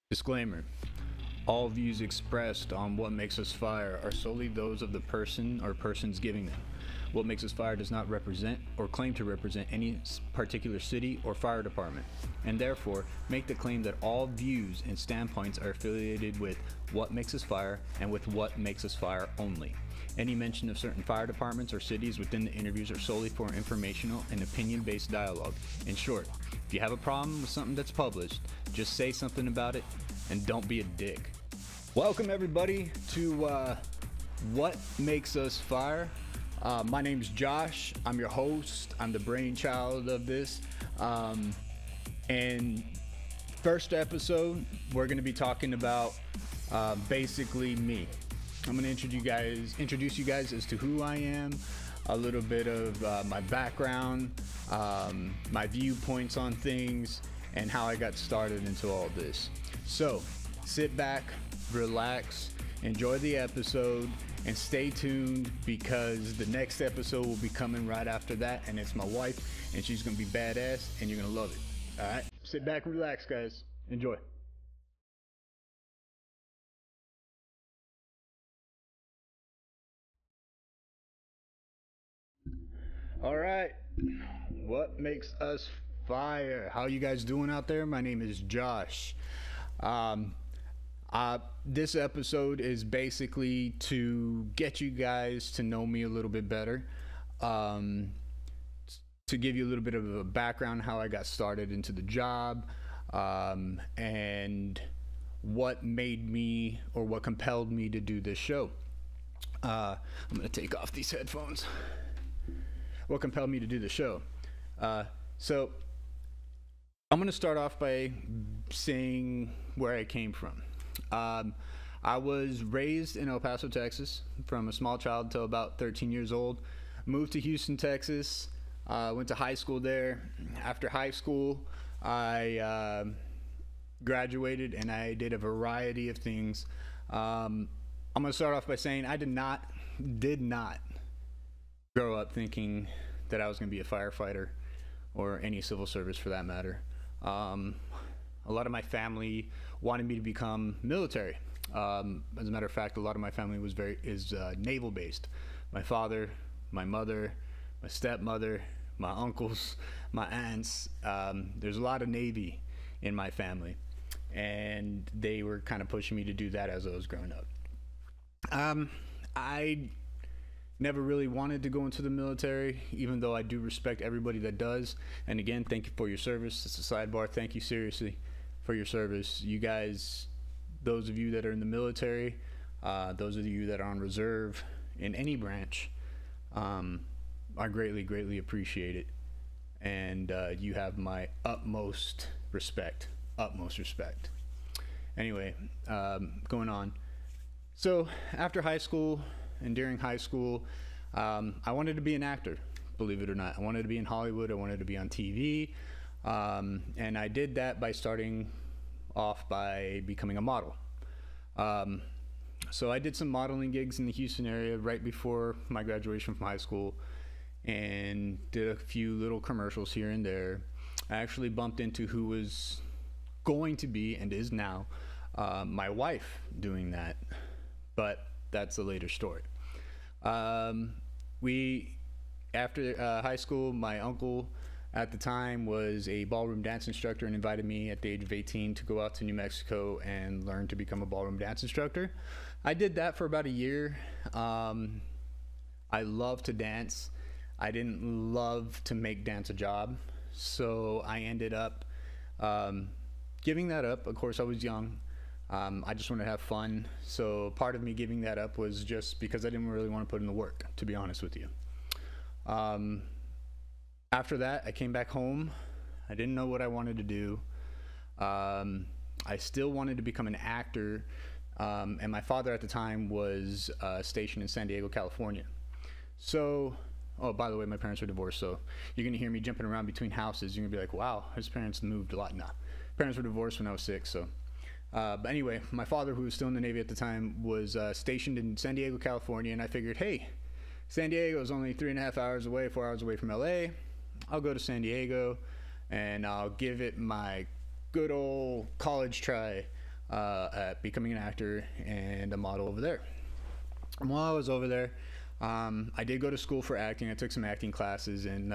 Disclaimer. All views expressed on What Makes Us Fire are solely those of the person or persons giving them. What Makes Us Fire does not represent or claim to represent any particular city or fire department, and therefore make the claim that all views and standpoints are affiliated with What Makes Us Fire and with What Makes Us Fire only. Any mention of certain fire departments or cities within the interviews are solely for informational and opinion-based dialogue. In short, if you have a problem with something that's published, just say something about it and don't be a dick. Welcome everybody to What Makes Us Fire. My name's Josh. I'm your host. I'm the brainchild of this. And first episode, we're going to be talking about basically me. I'm going to introduce you guys as to who I am, a little bit of my background, my viewpoints on things, and how I got started into all this. So sit back, relax, enjoy the episode, and stay tuned because the next episode will be coming right after that, and it's my wife, and she's going to be badass, and you're going to love it. All right? Sit back and relax, guys. Enjoy. All right. What makes us fire? How you guys doing out there? My name is Josh. This episode is basically to get you guys to know me a little bit better, to give you a little bit of a background how I got started into the job, and what made me or what compelled me to do this show. I'm gonna take off these headphones. What compelled me to do the show? So I'm gonna start off by saying where I came from. I was raised in El Paso, Texas, from a small child till about 13 years old. Moved to Houston, Texas. Went to high school there. After high school, I graduated and I did a variety of things. I'm gonna start off by saying I did not grow up thinking that I was gonna be a firefighter or any civil service for that matter. A lot of my family wanted me to become military. As a matter of fact, a lot of my family is naval based. My father, my mother, my stepmother, my uncles, my aunts. There's a lot of Navy in my family, and they were kind of pushing me to do that as I was growing up. I never really wanted to go into the military, even though I do respect everybody that does. And again, thank you for your service. It's a sidebar. Thank you seriously for your service. You guys, those of you that are in the military, those of you that are on reserve in any branch, I greatly appreciate it. And you have my utmost respect. Anyway, going on. So after high school and during high school, I wanted to be an actor, believe it or not. I wanted to be in Hollywood. I wanted to be on TV. And I did that by starting off by becoming a model. So I did some modeling gigs in the Houston area right before my graduation from high school and did a few little commercials here and there. I actually bumped into who was going to be and is now my wife doing that, but that's a later story. After high school, my uncle at the time was a ballroom dance instructor and invited me at the age of 18 to go out to New Mexico and learn to become a ballroom dance instructor. I did that for about a year. I love to dance. I didn't love to make dance a job, so I ended up giving that up. Of course, I was young. I just wanted to have fun, so part of me giving that up was just because I didn't really want to put in the work, to be honest with you. After that, I came back home. I didn't know what I wanted to do. I still wanted to become an actor, and my father at the time was stationed in San Diego, California. So, oh, by the way, my parents were divorced, so you're going to hear me jumping around between houses. You're going to be like, wow, his parents moved a lot. Nah, parents were divorced when I was 6, so. But anyway, my father, who was still in the Navy at the time, was stationed in San Diego, California, and I figured, hey, San Diego is only 3.5 hours away, 4 hours away from LA. I'll go to San Diego, and I'll give it my good old college try. at becoming an actor and a model over there. And while I was over there, I did go to school for acting. I took some acting classes and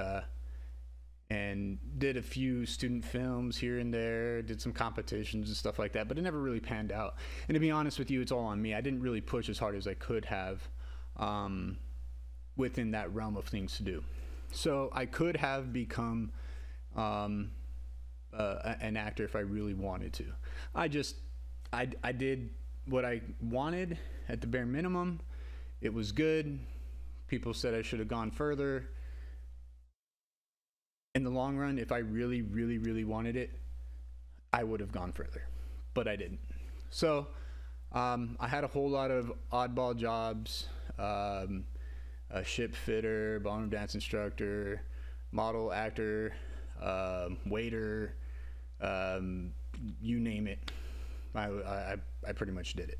did a few student films here and there, did some competitions and stuff like that, but it never really panned out. And to be honest with you, it's all on me. I didn't really push as hard as I could have within that realm of things to do. So I could have become an actor if I really wanted to. I did what I wanted at the bare minimum. It was good. People said I should have gone further. In the long run, if I really, really, really wanted it, I would have gone further, but I didn't. So I had a whole lot of oddball jobs, a ship fitter, ballroom dance instructor, model, actor, waiter, you name it. I pretty much did it.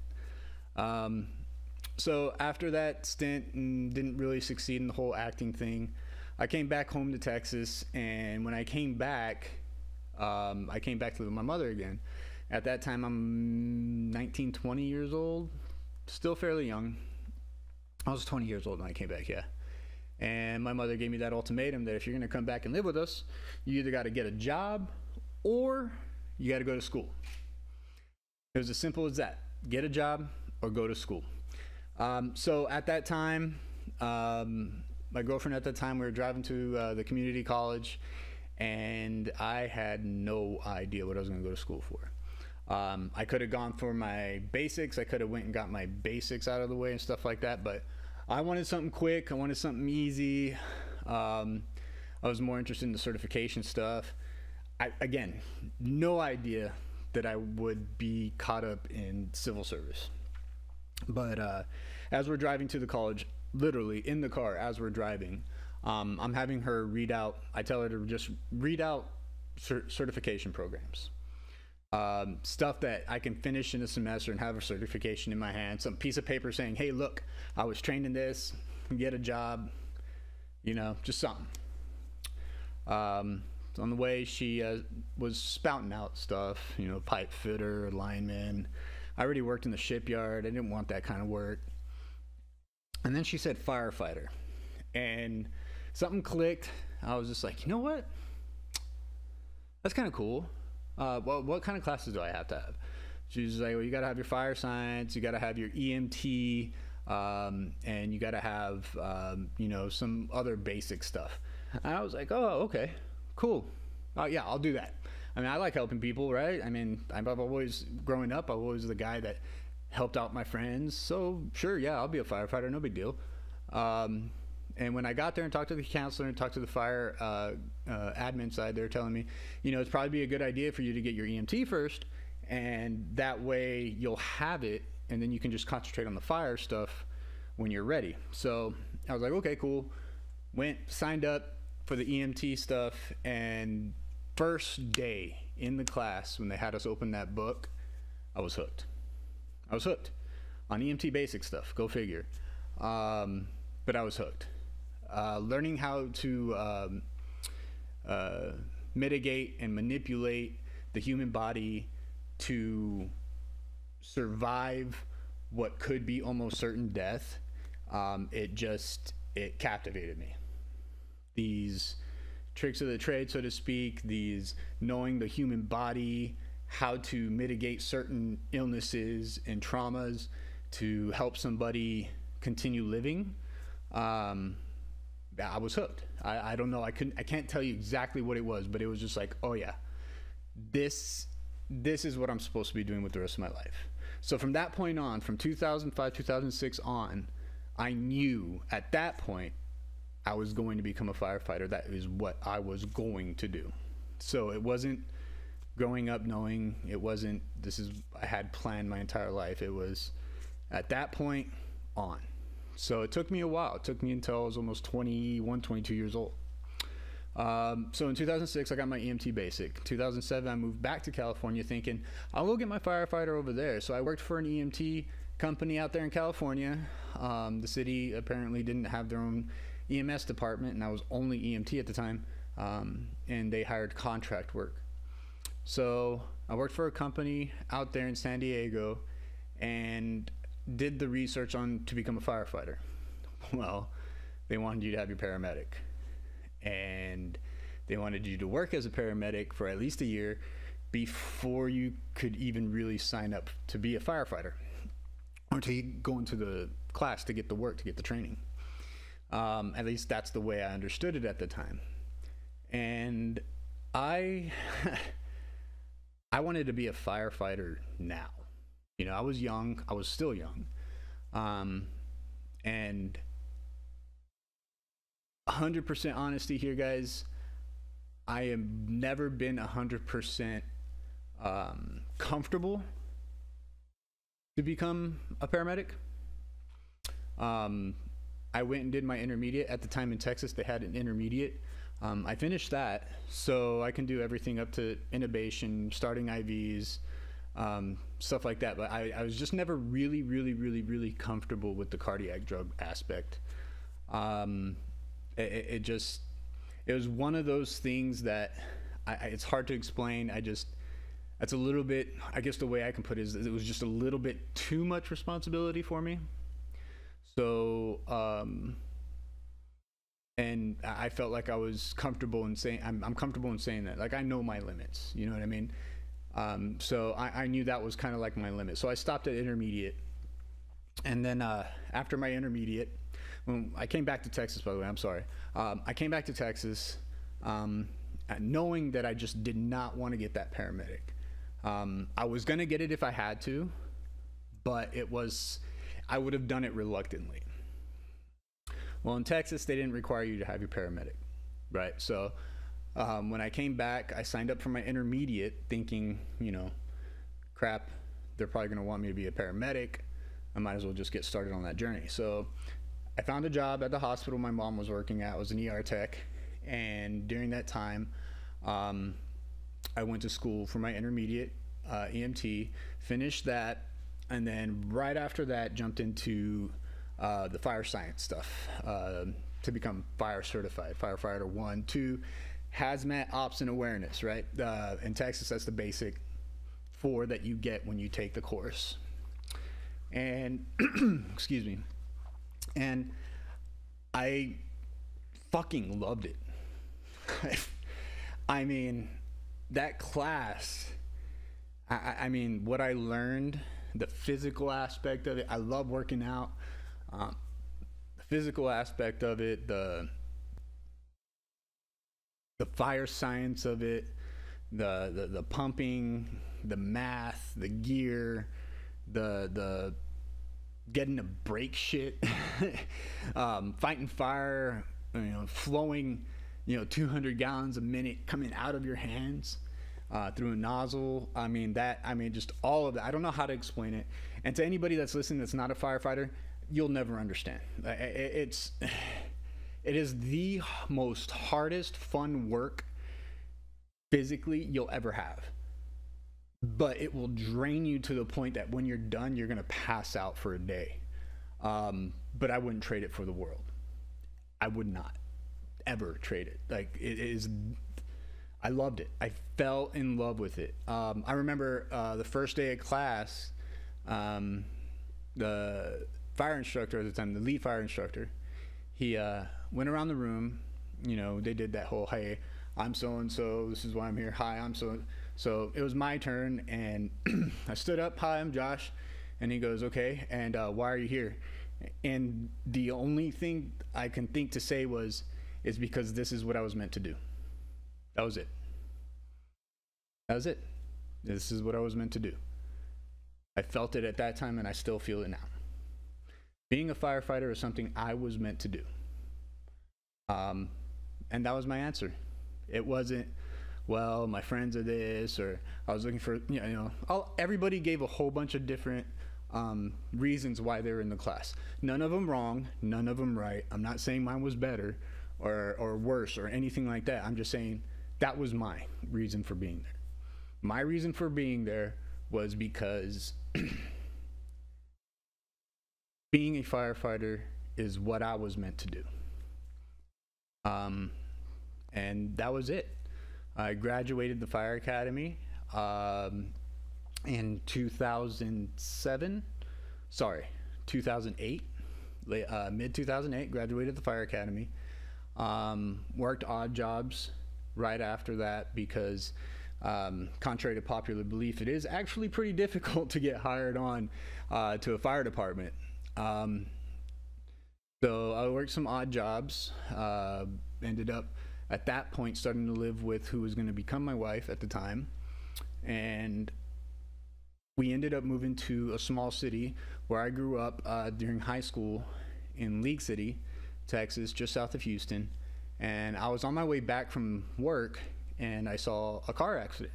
So after that stint and didn't really succeed in the whole acting thing, I came back home to Texas, and when I came back to live with my mother again. At that time, I'm 19, 20 years old, still fairly young. I was 20 years old when I came back, yeah. And my mother gave me that ultimatum that if you're going to come back and live with us, you either got to get a job or you got to go to school. It was as simple as that. Get a job or go to school. So at that time, my girlfriend at that time, we were driving to the community college, and I had no idea what I was going to go to school for. I could have gone for my basics. I could have went and got my basics out of the way and stuff like that, but I wanted something quick. I wanted something easy. I was more interested in the certification stuff. Again, no idea that I would be caught up in civil service. But as we're driving to the college, literally in the car as we're driving, I'm having her read out, I tell her to just read out certification programs. Stuff that I can finish in a semester and have a certification in my hand, some piece of paper saying, hey, look, I was trained in this, get a job, you know, just something. On the way, she was spouting out stuff, you know, pipe fitter, lineman. I already worked in the shipyard. I didn't want that kind of work. And then she said firefighter, and something clicked. I was just like, you know what? That's kind of cool. Well, what kind of classes do I have to have? She was like, well, you got to have your fire science, you got to have your EMT, and you got to have, you know, some other basic stuff. And I was like, oh, okay, cool. Yeah, I'll do that. I mean, I like helping people, right? I mean, I've always, growing up, I was always the guy that helped out my friends. So sure, yeah, I'll be a firefighter, no big deal. And when I got there and talked to the counselor and talked to the fire admin side, they're telling me, you know, it's probably be a good idea for you to get your EMT first, and that way you'll have it, and then you can just concentrate on the fire stuff when you're ready. So I was like, okay, cool. Went, signed up for the EMT stuff, and first day in the class when they had us open that book, I was hooked. I was hooked on EMT basic stuff, go figure. But I was hooked. Learning how to mitigate and manipulate the human body to survive what could be almost certain death, it captivated me. These tricks of the trade, so to speak, these knowing the human body, how to mitigate certain illnesses and traumas to help somebody continue living. I was hooked. I don't know. I can't tell you exactly what it was, but it was just like, oh yeah, this is what I'm supposed to be doing with the rest of my life. So from that point on, from 2005, 2006 on, I knew at that point I was going to become a firefighter. That is what I was going to do. So it wasn't growing up knowing, it wasn't, I had planned my entire life. It was at that point on. So it took me a while. It took me until I was almost 21, 22 years old. So in 2006, I got my EMT basic. 2007, I moved back to California thinking, I'll go get my firefighter over there. So I worked for an EMT company out there in California. The city apparently didn't have their own EMS department, and I was only EMT at the time, and they hired contract work. So I worked for a company out there in San Diego and did the research on to become a firefighter. Well, they wanted you to have your paramedic, and they wanted you to work as a paramedic for at least a year before you could even really sign up to be a firefighter, or to go into the class to get the work, to get the training. At least that's the way I understood it at the time. And I wanted to be a firefighter now. You know, I was young. I was still young. And 100% honesty here, guys. I have never been 100% comfortable to become a paramedic. I went and did my intermediate. At the time in Texas, they had an intermediate. I finished that, so I can do everything up to intubation, starting IVs, stuff like that. But I was just never really comfortable with the cardiac drug aspect. It was one of those things that it's hard to explain. That's a little bit, I guess the way I can put it is, it was just a little bit too much responsibility for me. So, and I felt like I was comfortable in saying, I'm comfortable in saying that, like, I know my limits, you know what I mean? So I knew that was kind of like my limit. So I stopped at intermediate. And then after my intermediate, when I came back to Texas, by the way, I'm sorry. I came back to Texas knowing that I just did not want to get that paramedic. I was going to get it if I had to, but I would have done it reluctantly. Well, in Texas, they didn't require you to have your paramedic, right? So when I came back, I signed up for my intermediate thinking, you know, crap, they're probably going to want me to be a paramedic. I might as well just get started on that journey. So I found a job at the hospital my mom was working at. I was an ER tech. And during that time, I went to school for my intermediate EMT, finished that, and then right after that jumped into the fire science stuff to become fire certified, firefighter 1, 2, hazmat ops and awareness, right? In Texas, that's the basic 4 that you get when you take the course. And excuse me, and I fucking loved it. I mean, that class, I mean, what I learned, the physical aspect of it, I love working out. The physical aspect of it, the fire science of it, the pumping, the math, the gear, the getting to break shit, fighting fire, you know, flowing, you know, 200 gallons a minute coming out of your hands through a nozzle. I mean, just all of that. I don't know how to explain it. And to anybody that's listening that's not a firefighter, you'll never understand. It is the most hardest fun work physically you'll ever have. But it will drain you to the point that when you're done, you're going to pass out for a day. But I wouldn't trade it for the world. I would not ever trade it. Like, it is, I loved it. I fell in love with it. I remember the first day of class, the fire instructor at the time, the lead fire instructor, he went around the room. You know, they did that whole, hey, I'm so-and-so, this is why I'm here. Hi, I'm so it was my turn, and I stood up. Hi, I'm Josh. And he goes, okay, and why are you here? And the only thing I can think to say is because this is what I was meant to do. That was it. That was it. This is what I was meant to do. I felt it at that time, and I still feel it now. Being a firefighter is something I was meant to do. And that was my answer. It wasn't, well, my friends are this, or I was looking for, everybody gave a whole bunch of different reasons why they were in the class. None of them wrong, none of them right. I'm not saying mine was better or worse or anything like that. I'm just saying that was my reason for being there. My reason for being there was because being a firefighter is what I was meant to do. And that was it. I graduated the fire academy. in 2007, sorry, 2008, mid 2008, graduated the fire academy. Worked odd jobs right after that because, contrary to popular belief, it is actually pretty difficult to get hired on to a fire department. So I worked some odd jobs, ended up at that point starting to live with who was going to become my wife at the time, and we ended up moving to a small city where I grew up during high school in League City, Texas, just south of Houston. And I was on my way back from work and I saw a car accident.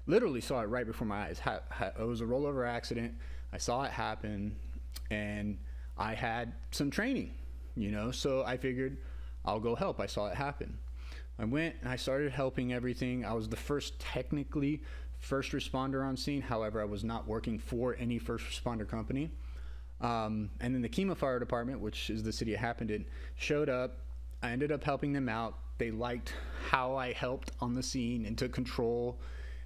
Literally saw it right before my eyes. It was a rollover accident. I saw it happen and I had some training, you know, so I figured I'll go help. I saw it happen. I went and I started helping everything. I was the technically first responder on scene. However, I was not working for any first responder company. And then the Kemah Fire Department, which is the city it happened in, showed up. I ended up helping them out. They liked how I helped on the scene and took control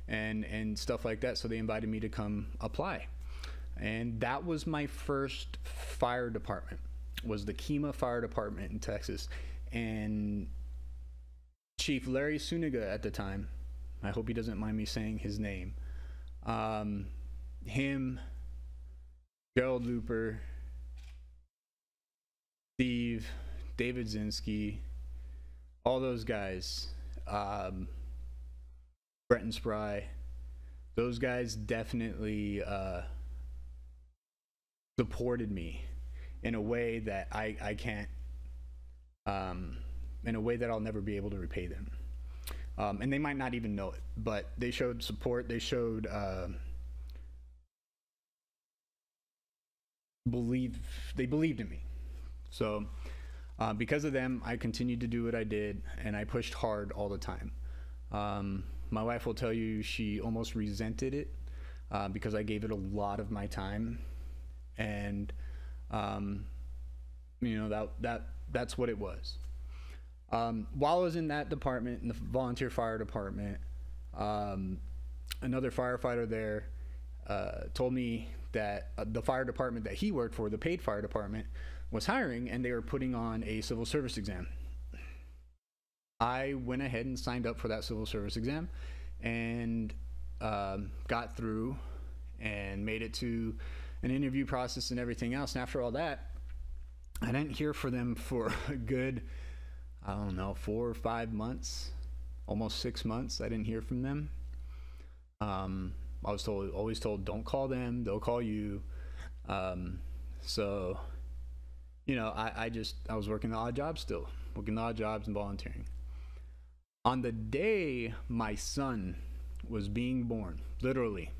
and stuff like that. So they invited me to come apply. And that was my first fire department, was the Kemah Fire Department in Texas. And Chief Larry Suniga at the time, I hope he doesn't mind me saying his name, him, Gerald Looper, Steve, David Zinsky, all those guys, Bretton Spry, those guys definitely supported me in a way that I can't, in a way that I'll never be able to repay them. And they might not even know it, but they showed support. They showed they believed in me. So because of them, I continued to do what I did, and I pushed hard all the time. My wife will tell you she almost resented it because I gave it a lot of my time, and you know, that's what it was. While I was in that department, in the volunteer fire department, another firefighter there told me that the fire department that he worked for, the paid fire department, was hiring and they were putting on a civil service exam. I went ahead and signed up for that civil service exam and got through and made it to an interview process and everything else. And after all that, I didn't hear from them for a good, I don't know, 4 or 5 months, almost 6 months. I didn't hear from them. I was always told, don't call them, they'll call you. So, you know, I was working the odd jobs still, working the odd jobs and volunteering. On the day my son was being born, literally,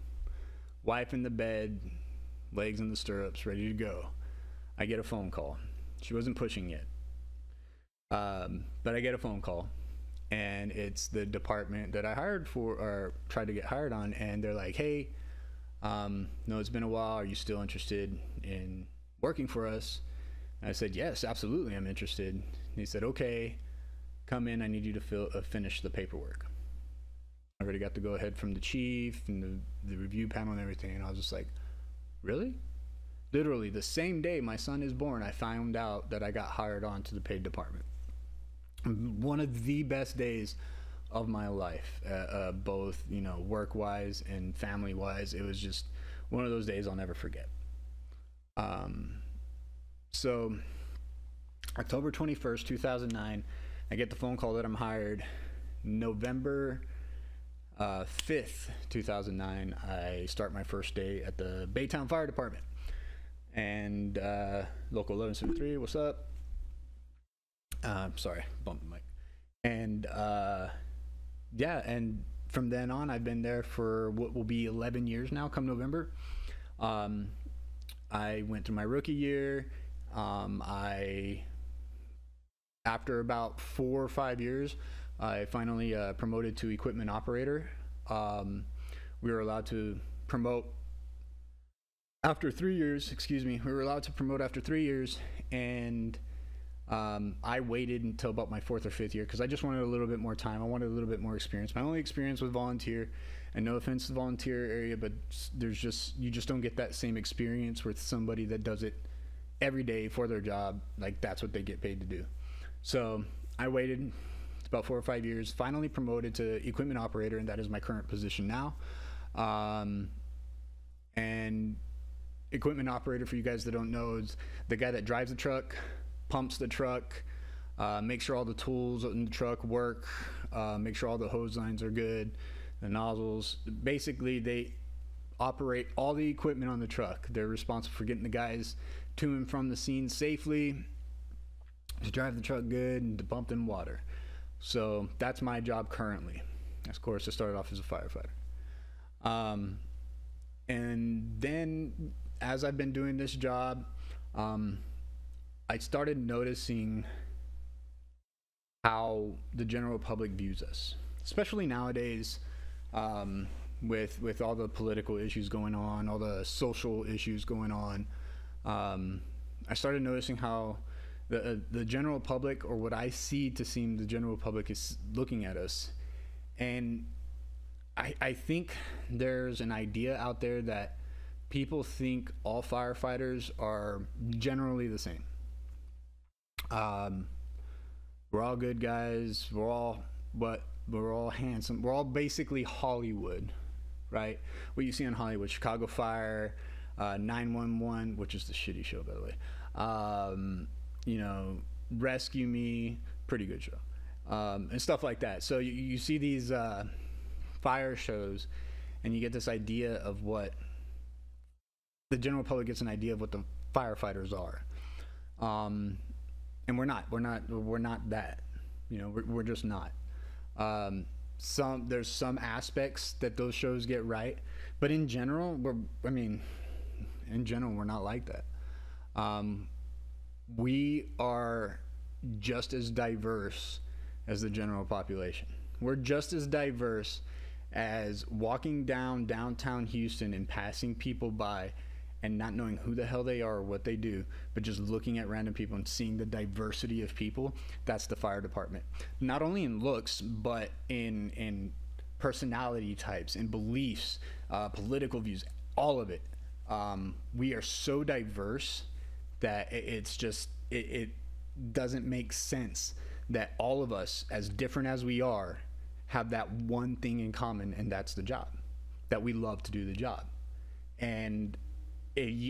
wife in the bed, legs in the stirrups, ready to go, I get a phone call. She wasn't pushing yet. But I get a phone call, and it's the department that I hired for, or tried to get hired on, and they're like, hey, no, it's been a while, are you still interested in working for us? And I said, yes, absolutely, I'm interested. And he said, okay, come in, I need you to finish the paperwork. I already got the go ahead from the chief and the review panel and everything, and I was just like, really? Literally the same day my son is born, I found out that I got hired on to the paid department. One of the best days of my life, both, you know, work-wise and family-wise. It was just one of those days I'll never forget. So October 21st, 2009, I get the phone call that I'm hired. November 5th, 2009, I start my first day at the Baytown Fire Department. And local 1173, what's up? Sorry, bumped the mic. And yeah, and from then on, I've been there for what will be 11 years now, come November. I went through my rookie year. After about 4 or 5 years, I finally promoted to equipment operator. We were allowed to promote after 3 years, excuse me. We were allowed to promote after 3 years, and I waited until about my 4th or 5th year because I just wanted a little bit more time. I wanted a little bit more experience. My only experience with volunteer And no offense to the volunteer area, but you just don't get that same experience with somebody that does it every day for their job. Like, that's what they get paid to do. So I waited about 4 or 5 years, finally promoted to equipment operator, and that is my current position now. And equipment operator, for you guys that don't know, is the guy that drives the truck, pumps the truck, make sure all the tools in the truck work, make sure all the hose lines are good, the nozzles. Basically, they operate all the equipment on the truck. They're responsible for getting the guys to and from the scene safely, to drive the truck good, and to pump in water. So that's my job currently. Of course, I started off as a firefighter. And then as I've been doing this job, I started noticing how the general public views us, especially nowadays, with all the political issues going on, all the social issues going on. I started noticing how the general public, or what I see to seem the general public, is looking at us. And I think there's an idea out there that people think all firefighters are generally the same. We're all good guys. We're all handsome. We're all basically Hollywood, right? What you see on Hollywood: Chicago Fire, 911, which is the shitty show, by the way. You know, Rescue Me, pretty good show, and stuff like that. So you see these fire shows, and you get this idea of what the general public gets, an idea of what the firefighters are. And we're not that, you know, we're just not. There's some aspects that those shows get right, but in general, we're not like that. We are just as diverse as the general population. We're just as diverse as walking down downtown Houston and passing people by and not knowing who the hell they are or what they do, but just looking at random people and seeing the diversity of people. That's the fire department. Not only in looks, but in personality types, in beliefs, political views, all of it. We are so diverse that it doesn't make sense that all of us, as different as we are, have that one thing in common, and that's the job, that we love to do the job. And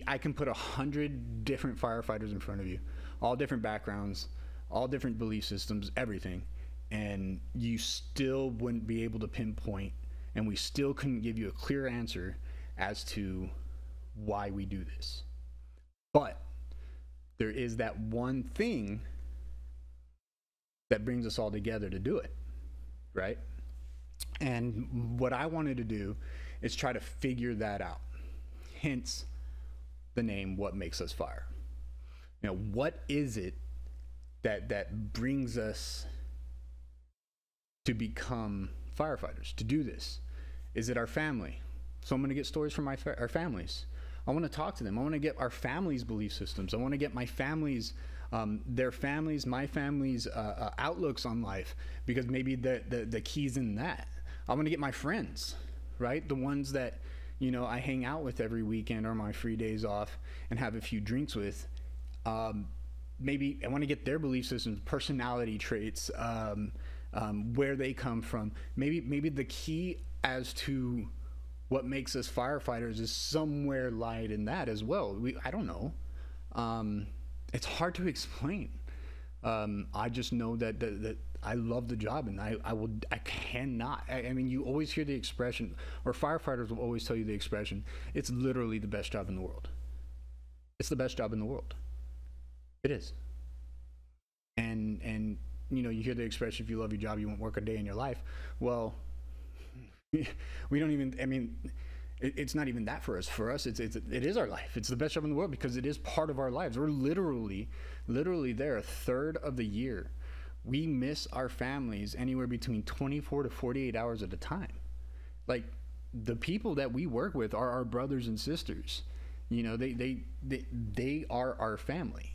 I can put 100 different firefighters in front of you, all different backgrounds, all different belief systems, everything, and you still wouldn't be able to pinpoint, and we still couldn't give you a clear answer as to why we do this. But there is that one thing that brings us all together to do it, right? And what I wanted to do is try to figure that out. Hence the name What Makes Us Fire. You know, what is it that brings us to become firefighters, to do this? Is it our family? So I'm going to get stories from our families. I want to talk to them. I want to get our family's belief systems. I want to get my family's, their families, my family's outlooks on life, because maybe the key's in that. I want to get my friends, right? The ones that, you know, I hang out with every weekend or my free days off and have a few drinks with. Maybe I want to get their belief systems, personality traits, where they come from. Maybe the key as to what makes us firefighters is somewhere lied in that as well. I don't know. It's hard to explain. I just know that I love the job, and I cannot. I mean, you always hear the expression, or firefighters will always tell you the expression, it's literally the best job in the world. It's the best job in the world. It is. And you know, you hear the expression, if you love your job, you won't work a day in your life. Well, we don't even, I mean, it's not even that for us. For us, it is our life. It's the best job in the world because it is part of our lives. We're literally there a third of the year. We miss our families anywhere between 24 to 48 hours at a time. Like, the people that we work with are our brothers and sisters. You know, they are our family.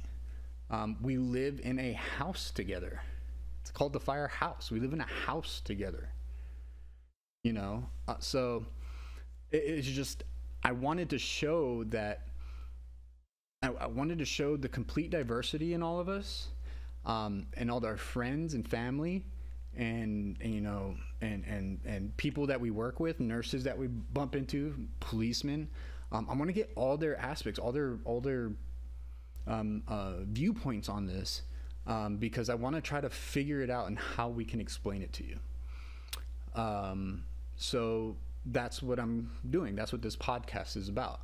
We live in a house together. It's called the firehouse. We live in a house together. you know. So it's just, I wanted to show that, I wanted to show the complete diversity in all of us, and all our friends and family, and you know, and people that we work with, nurses that we bump into, policemen. I want to get all their aspects, all their viewpoints on this, because I want to try to figure it out and how we can explain it to you. So that's what I'm doing. That's what this podcast is about.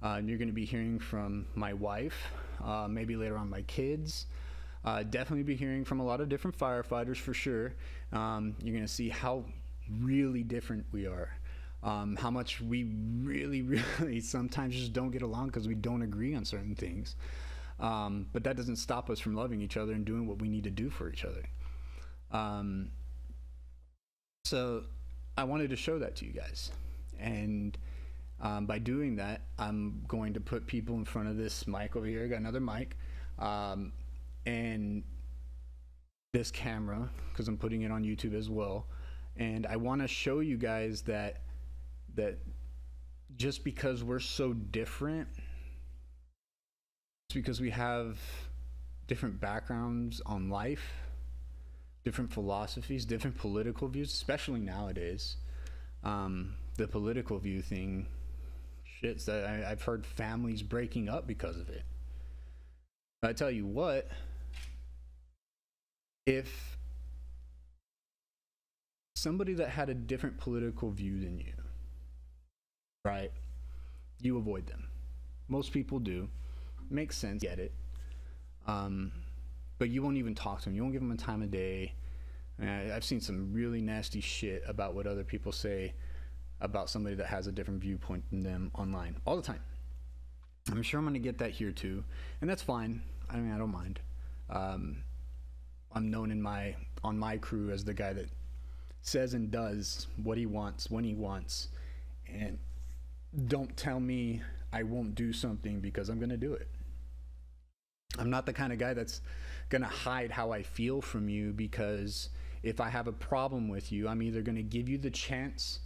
You're going to be hearing from my wife, maybe later on my kids. Definitely be hearing from a lot of different firefighters for sure. You're going to see how really different we are. How much we really sometimes just don't get along because we don't agree on certain things. But that doesn't stop us from loving each other and doing what we need to do for each other. So I wanted to show that to you guys. And by doing that, I'm going to put people in front of this mic over here. I got another mic. And this camera, because I'm putting it on YouTube as well. And I want to show you guys that just because we're so different, it's because we have different backgrounds on life, different philosophies, different political views, especially nowadays. The political view thing, shit's that I've heard families breaking up because of it. I tell you what, if somebody that had a different political view than you, right, you avoid them. Most people do. Makes sense, get it. But you won't even talk to them. You won't give them a time of day. I've seen some really nasty shit about what other people say about somebody that has a different viewpoint than them online all the time. I'm sure I'm going to get that here too, and that's fine. I mean, I don't mind. I'm known on my crew as the guy that says and does what he wants when he wants, and don't tell me I won't do something because I'm going to do it. I'm not the kind of guy that's going to hide how I feel from you, because if I have a problem with you, I'm either going to give you the chance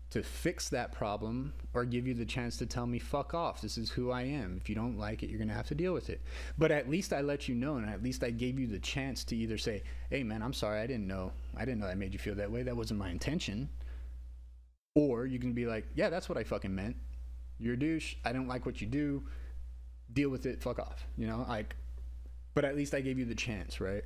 to fix that problem or give you the chance to tell me, fuck off, this is who I am. If you don't like it, you're going to have to deal with it. But at least I let you know, and at least I gave you the chance to either say, hey man, I'm sorry, I didn't know I made you feel that way. That wasn't my intention. Or you can be like, yeah, that's what I fucking meant. You're a douche. I don't like what you do. Deal with it. Fuck off. You know, like, but at least I gave you the chance, right?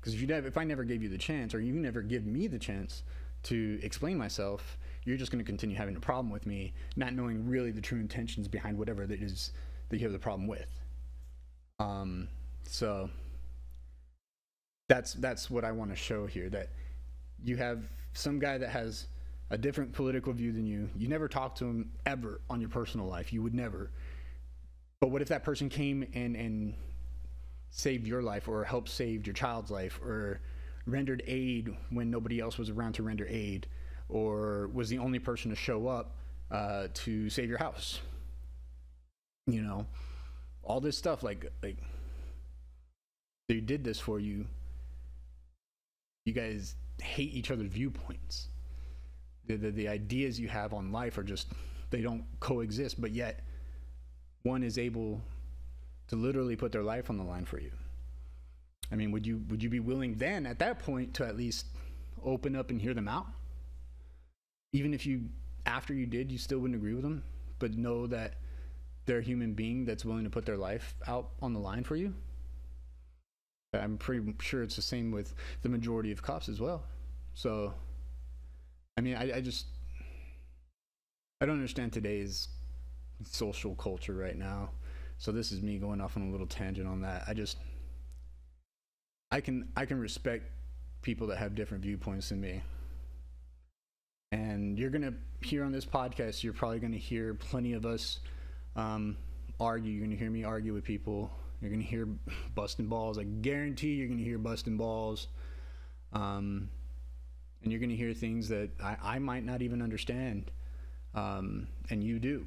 Because if I never gave you the chance, or you never give me the chance to explain myself, you're just going to continue having a problem with me, not knowing really the true intentions behind whatever that is that you have the problem with. So that's what I want to show here, that you have some guy that has a different political view than you. You never talk to him ever on your personal life. You would never. But what if that person came and saved your life, or helped save your child's life, or rendered aid when nobody else was around to render aid, or was the only person to show up to save your house? You know, all this stuff, like they did this for you. You guys hate each other's viewpoints. The ideas you have on life are just, they don't coexist, but yet one is able to literally put their life on the line for you. I mean, would you be willing then at that point to at least open up and hear them out? Even if after you did, you still wouldn't agree with them, but know that they're a human being that's willing to put their life out on the line for you? I'm pretty sure it's the same with the majority of cops as well. So, I mean, I don't understand today's social culture right now. So this is me going off on a little tangent on that. I can respect people that have different viewpoints than me. And you're going to hear on this podcast, you're probably going to hear plenty of us argue. You're going to hear me argue with people. You're going to hear busting balls. I guarantee you're going to hear busting balls. And you're going to hear things that I might not even understand. And you do.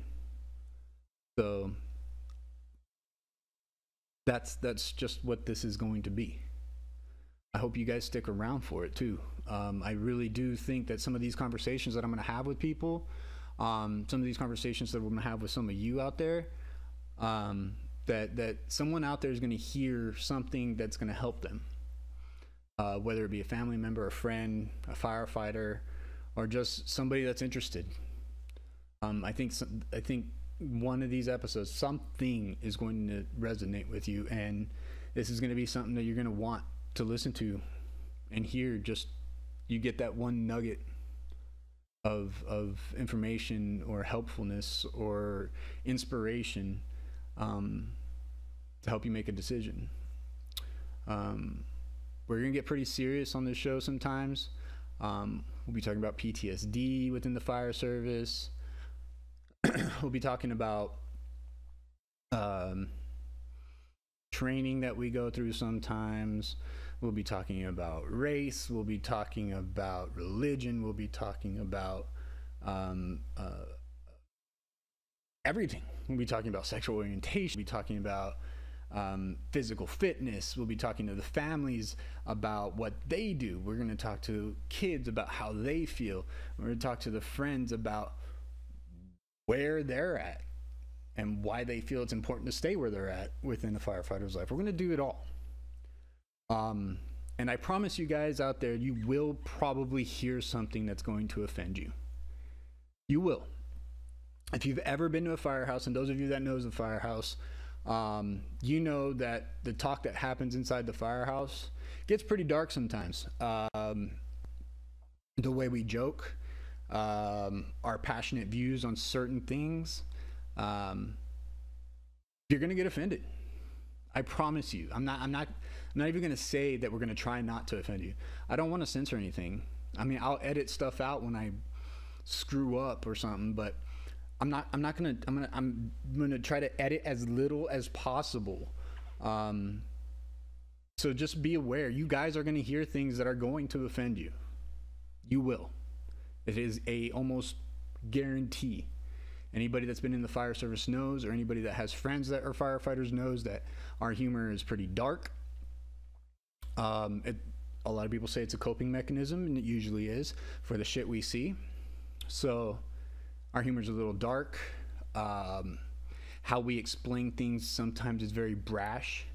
So that's just what this is going to be. I hope you guys stick around for it too. I really do think that some of these conversations that I'm going to have with people, some of these conversations that we're going to have with some of you out there, that someone out there is going to hear something that's going to help them, whether it be a family member, a friend, a firefighter, or just somebody that's interested. I think one of these episodes, something is going to resonate with you, and this is going to be something that you're going to want to listen to and hear. Just you get that one nugget of information or helpfulness or inspiration to help you make a decision. We're gonna get pretty serious on this show sometimes. We'll be talking about PTSD within the fire service. We'll be talking about training that we go through sometimes. We'll be talking about race. We'll be talking about religion. We'll be talking about everything. We'll be talking about sexual orientation. We'll be talking about physical fitness. We'll be talking to the families about what they do. We're going to talk to kids about how they feel. We're going to talk to the friends about where they're at and why they feel it's important to stay where they're at within the firefighter's life. We're going to do it all. And I promise you guys out there, you will probably hear something that's going to offend you. You will. If you've ever been to a firehouse, and those of you that knows the firehouse, you know that the talk that happens inside the firehouse gets pretty dark sometimes. The way we joke, our passionate views on certain things, you're gonna get offended. I promise you. I'm not even gonna say that we're gonna try not to offend you. I don't want to censor anything. I mean, I'll edit stuff out when I screw up or something, but I'm gonna try to edit as little as possible. So just be aware. You guys are gonna hear things that are going to offend you. You will. It is a almost guarantee. Anybody that's been in the fire service knows, or anybody that has friends that are firefighters knows that our humor is pretty dark. A lot of people say it's a coping mechanism, and it usually is for the shit we see. So our humor is a little dark. How we explain things sometimes is very brash,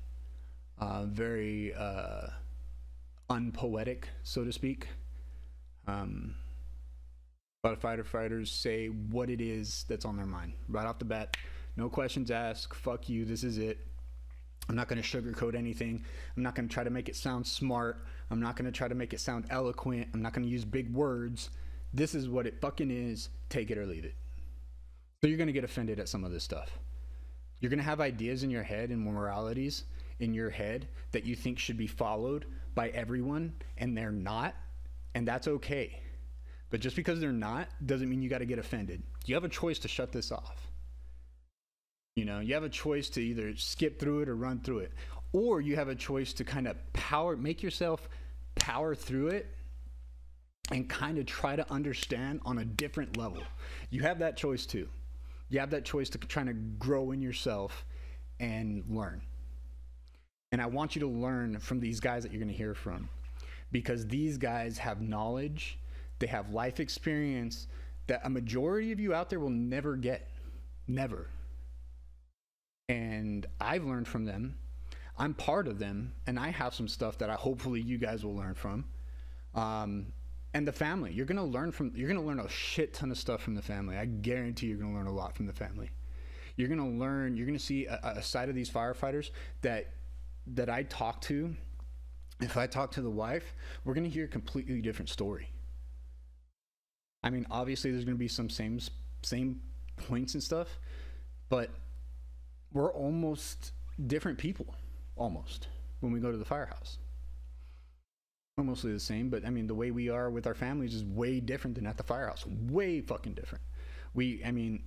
very unpoetic, so to speak. A lot of firefighters say what it is that's on their mind right off the bat. No questions asked. Fuck you. This is it. I'm not going to sugarcoat anything. I'm not going to try to make it sound smart. I'm not going to try to make it sound eloquent. I'm not going to use big words. This is what it fucking is. Take it or leave it. So you're going to get offended at some of this stuff. You're going to have ideas in your head and moralities in your head that you think should be followed by everyone, and they're not, and that's okay. But just because they're not doesn't mean you got to get offended. You have a choice to shut this off. You know, you have a choice to either skip through it or run through it, or you have a choice to kind of make yourself power through it and kind of try to understand on a different level. You have that choice too. You have that choice to try to grow in yourself and learn. And I want you to learn from these guys that you're going to hear from, because these guys have knowledge. They have life experience that a majority of you out there will never get. Never. And I've learned from them. I'm part of them, and I have some stuff that hopefully you guys will learn from. And the family, you're gonna learn a shit ton of stuff from the family. I guarantee you're gonna learn a lot from the family. You're gonna see a side of these firefighters that I talk to. If I talk to the wife, we're gonna hear a completely different story. I mean, obviously there's gonna be some same points and stuff, but we're almost different people, almost, when we go to the firehouse. We're mostly the same, but I mean, the way we are with our families is way different than at the firehouse. Way fucking different. I mean,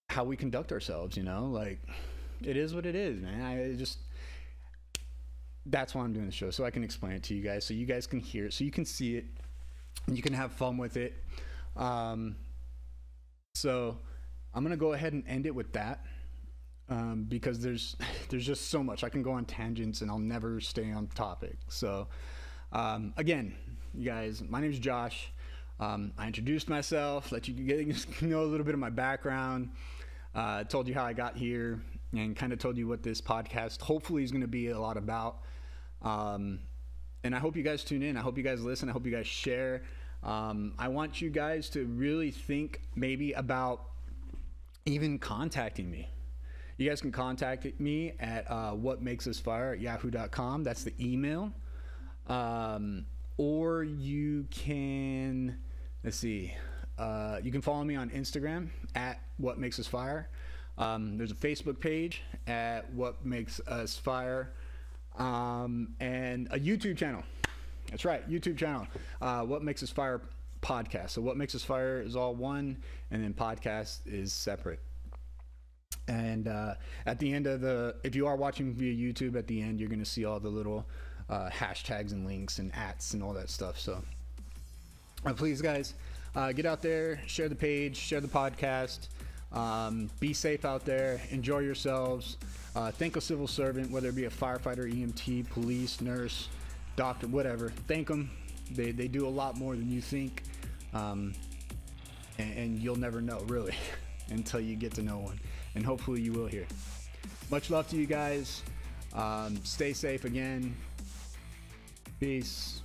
how we conduct ourselves, you know, like, it is what it is, man. That's why I'm doing the show, so I can explain it to you guys, so you guys can hear it, so you can see it, and you can have fun with it. So I'm gonna go ahead and end it with that. because there's just so much. I can go on tangents and I'll never stay on topic. So again, you guys, my name is Josh. I introduced myself, let you get know a little bit of my background, told you how I got here, and kind of told you what this podcast hopefully is going to be a lot about. And I hope you guys tune in. I hope you guys listen. I hope you guys share. I want you guys to really think maybe about even contacting me. You guys can contact me at WhatMakesUsFire@yahoo.com. That's the email. Or you can, let's see, you can follow me on Instagram at WhatMakesUsFire. There's a Facebook page at WhatMakesUsFire, and a YouTube channel. That's right, YouTube channel. What Makes Us Fire podcast. So What Makes Us Fire is all one, and then podcast is separate. And at the end of if you are watching via YouTube, at the end you're going to see all the little hashtags and links and ats and all that stuff. So please, guys, get out there, share the page, share the podcast. Be safe out there. Enjoy yourselves. Thank a civil servant, whether it be a firefighter, EMT, police, nurse, doctor, whatever. Thank them. They do a lot more than you think, and you'll never know, really, until you get to know one. And hopefully you will here. Much love to you guys. Stay safe again. Peace.